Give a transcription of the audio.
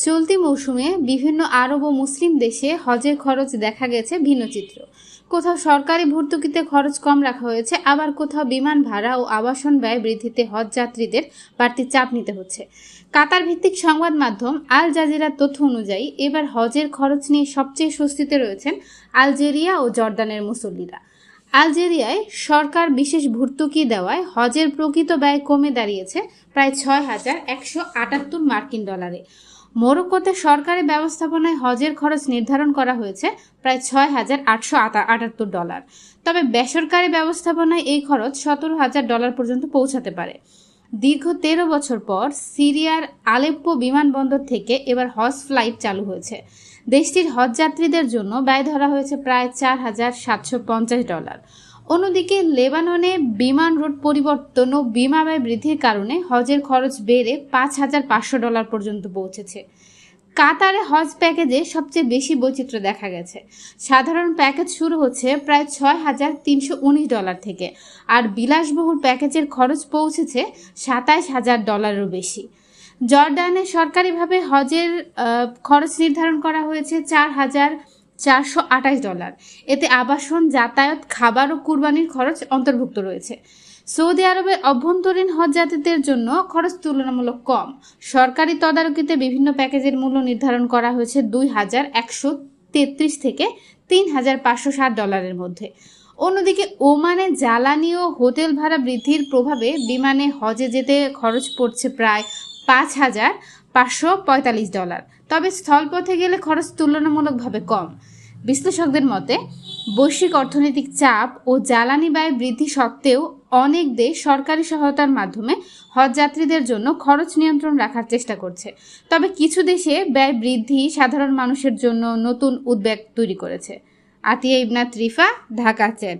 চলতি মৌসুমে বিভিন্ন আরব ও মুসলিম দেশে হজের খরচ দেখা গেছে ভিন্ন চিত্র। কোথাও সরকারি ভর্তুকিতে খরচ কম রাখা হয়েছে, আবার কোথাও বিমান ভাড়া ও আবাসন ব্যয় বৃদ্ধিতে হজ যাত্রীদের বাড়তি চাপ নিতে হচ্ছে। কাতার ভিত্তিক সংবাদ মাধ্যম আল জাজিরার তথ্য অনুযায়ী এবার হজের খরচ নিয়ে সবচেয়ে স্বস্তিতে রয়েছেন আলজেরিয়া ও জর্ডানের মুসল্লিরা। আলজেরিয়ায় সরকার বিশেষ ভর্তুকি দেওয়ায় হজের প্রকৃত ব্যয় কমে দাঁড়িয়েছে প্রায় ৬,১৭৮ মার্কিন ডলারে। মরক্কোতে সরকারি ব্যবস্থাপনায় হজের খরচ নির্ধারণ করা হয়েছে প্রায় ৬,৮৭৮ ডলার। তবে বেসরকারি ব্যবস্থাপনায় এই খরচ $১৭,০০০ পর্যন্ত পৌঁছাতে পারে। দীর্ঘ ১৩ বছর পর সিরিয়ার আলেপ্পো বিমানবন্দর থেকে এবার হজ ফ্লাইট চালু হয়েছে। দেশটির হজযাত্রীদের জন্য ব্যয় ধরা হয়েছে প্রায় $৪,৭৫০। অন্যদিকে লেবাননে বিমান রুট পরিবর্তন ও বিমা ব্যয় বৃদ্ধির কারণে হজের খরচ বেড়ে $৫,৫০০ পর্যন্ত পৌঁছেছে। কাতারে হজ প্যাকেজে সবচেয়ে বেশি বৈচিত্র্য দেখা গেছে। সাধারণ প্যাকেজ শুরু হচ্ছে প্রায় $৬,৩১৯ থেকে, আর বিলাসবহুল প্যাকেজের খরচ পৌঁছেছে $২৭,০০০ বেশি। জর্ডানে সরকারিভাবে হজের খরচ নির্ধারণ করা হয়েছে $৪,৪২৮। এতে আবাসন, যাতায়াত, খাবার ও কুরবানির খরচ অন্তর্ভুক্ত রয়েছে। সৌদি আরবের অভ্যন্তরীণ হজযাত্রীদের জন্য খরচ তুলনামূলক কম। সরকারি তদারকিতে বিভিন্ন প্যাকেজের মূল্য নির্ধারণ করা হয়েছে $২,১৩৩ থেকে $৩,৫৬০ মধ্যে। অন্যদিকে ওমানে জ্বালানি ও হোটেল ভাড়া বৃদ্ধির প্রভাবে বিমানে হজে যেতে খরচ পড়ছে প্রায় $৫,৫৪৫। তবে স্থলপথে গেলে খরচ তুলনামূলকভাবে কম। বিশ্লেষকদের মতে, বৈশ্বিক অর্থনৈতিক চাপ ও জ্বালানি ব্যয় বৃদ্ধি সত্ত্বেও অনেক দেশ সরকারি সহায়তার মাধ্যমে হজযাত্রীদের জন্য খরচ নিয়ন্ত্রণ রাখার চেষ্টা করছে। তবে কিছু দেশে ব্যয় বৃদ্ধি সাধারণ মানুষের জন্য নতুন উদ্বেগ তৈরি করেছে। আতিয়া ইবনাত রিফা, ঢাকা চ্যাট।